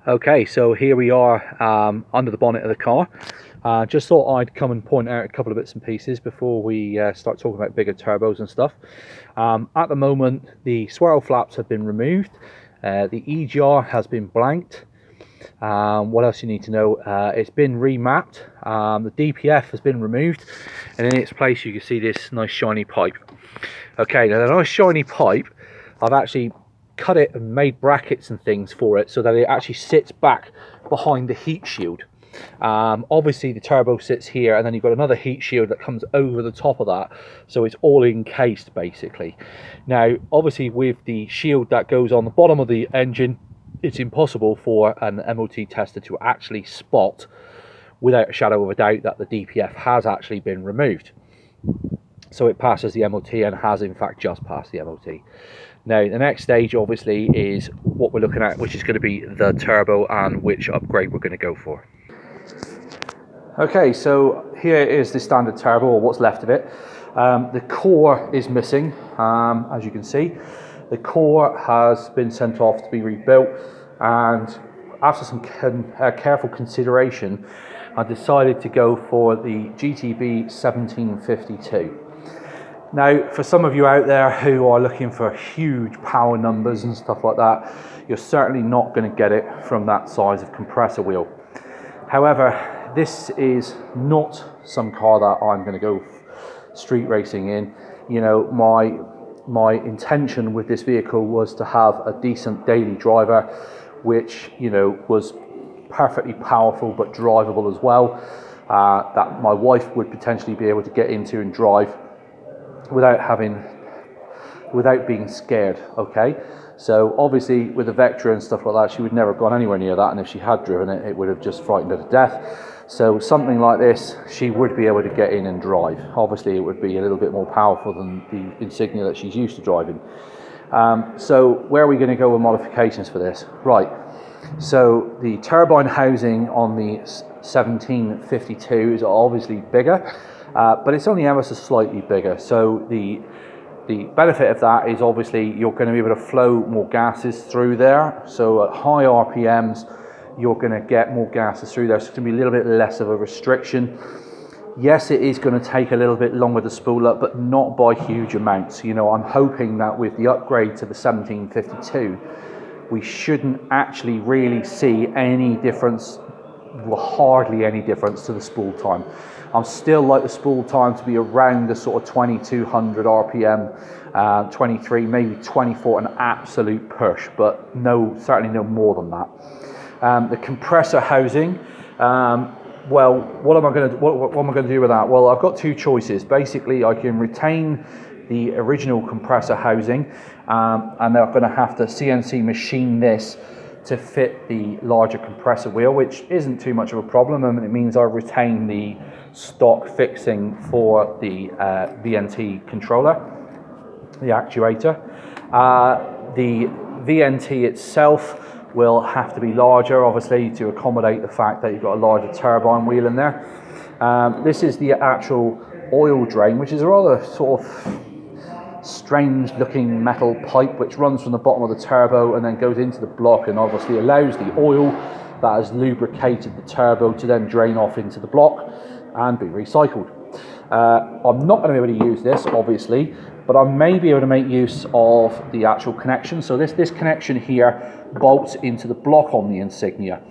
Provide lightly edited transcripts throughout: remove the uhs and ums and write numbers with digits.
Okay, so here we are under the bonnet of the car. Just thought I'd come and point out a couple of bits and pieces before we start talking about bigger turbos and stuff. At the moment, the swirl flaps have been removed. The EGR has been blanked. What else you need to know? It's been remapped. The DPF has been removed, and in its place you can see this nice shiny pipe. Okay, now the nice shiny pipe, I've actually cut it and made brackets and things for it so that it actually sits back behind the heat shield. Obviously the turbo sits here, and then you've got another heat shield that comes over the top of that, so it's all encased basically. Now obviously with the shield that goes on the bottom of the engine, it's impossible for an MOT tester to actually spot without a shadow of a doubt that the DPF has actually been removed. So it passes the MOT and has in fact just passed the MOT. Now the next stage obviously is what we're looking at, which is going to be the turbo and which upgrade we're going to go for. Okay, so here is the standard turbo, or what's left of it. The core is missing, as you can see. The core has been sent off to be rebuilt, and after some careful consideration, I decided to go for the GTB 1752. Now, for some of you out there who are looking for huge power numbers and stuff like that, you're certainly not going to get it from that size of compressor wheel. However, this is not some car that I'm going to go street racing in. You know, my intention with this vehicle was to have a decent daily driver, which, you know, was perfectly powerful but drivable as well, that my wife would potentially be able to get into and drive without being scared. Okay, so obviously with the Vectra and stuff like that, she would never have gone anywhere near that, and if she had driven it, it would have just frightened her to death. So something like this, she would be able to get in and drive. Obviously it would be a little bit more powerful than the Insignia that she's used to driving. So where are we going to go with modifications for this? Right, so the turbine housing on the 1752 is obviously bigger, but it's only ever so slightly bigger. So the benefit of that is obviously you're going to be able to flow more gases through there. So at high RPMs, you're going to get more gases through there, so it's going to be a little bit less of a restriction. Yes, it is going to take a little bit longer to spool up, but not by huge amounts. You know, I'm hoping that with the upgrade to the 1752, we shouldn't actually really see any difference, well, hardly any difference to the spool time. I'm still like the spool time to be around the sort of 2200 RPM, 23, maybe 24, an absolute push, but no, certainly no more than that. The compressor housing, well, what am I going to do with that? Well, I've got two choices. Basically, I can retain the original compressor housing, and they're going to have to CNC machine this to fit the larger compressor wheel, which isn't too much of a problem, and it means I retain the stock fixing for the VNT controller, the actuator. The VNT itself will have to be larger, obviously, to accommodate the fact that you've got a larger turbine wheel in there. This is the actual oil drain, which is a rather sort of strange looking metal pipe which runs from the bottom of the turbo and then goes into the block, and obviously allows the oil that has lubricated the turbo to then drain off into the block and be recycled. I'm not going to be able to use this, obviously, but I may be able to make use of the actual connection. So this connection here bolts into the block on the Insignia.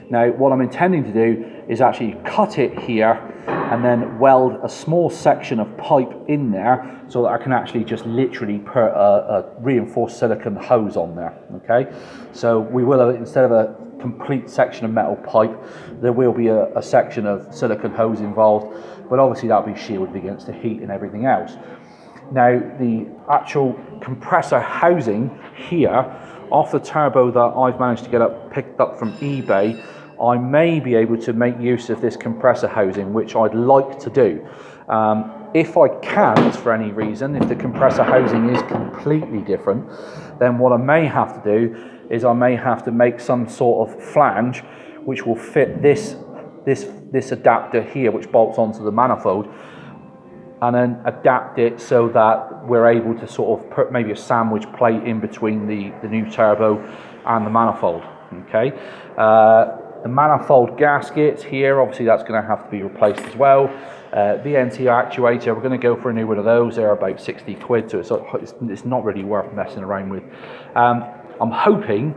Now what I'm intending to do is actually cut it here and then weld a small section of pipe in there so that I can actually just literally put a reinforced silicone hose on there. Okay, so we will have, instead of a complete section of metal pipe, there will be a section of silicone hose involved, but obviously that'll be shielded against the heat and everything else. Now the actual compressor housing here off the turbo that I've managed to get picked up from eBay, I may be able to make use of this compressor housing, which I'd like to do. If I can't, for any reason, if the compressor housing is completely different, then what I may have to do is I may have to make some sort of flange which will fit this adapter here, which bolts onto the manifold, and then adapt it so that we're able to sort of put maybe a sandwich plate in between the new turbo and the manifold. Okay, the manifold gasket here, obviously that's going to have to be replaced as well. VNT actuator, we're going to go for a new one of those. They're about 60 quid, so it's not really worth messing around with. I'm hoping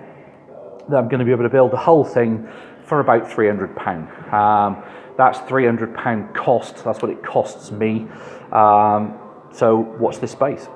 that I'm going to be able to build the whole thing for about £300. That's £300 cost, that's what it costs me. So watch this space.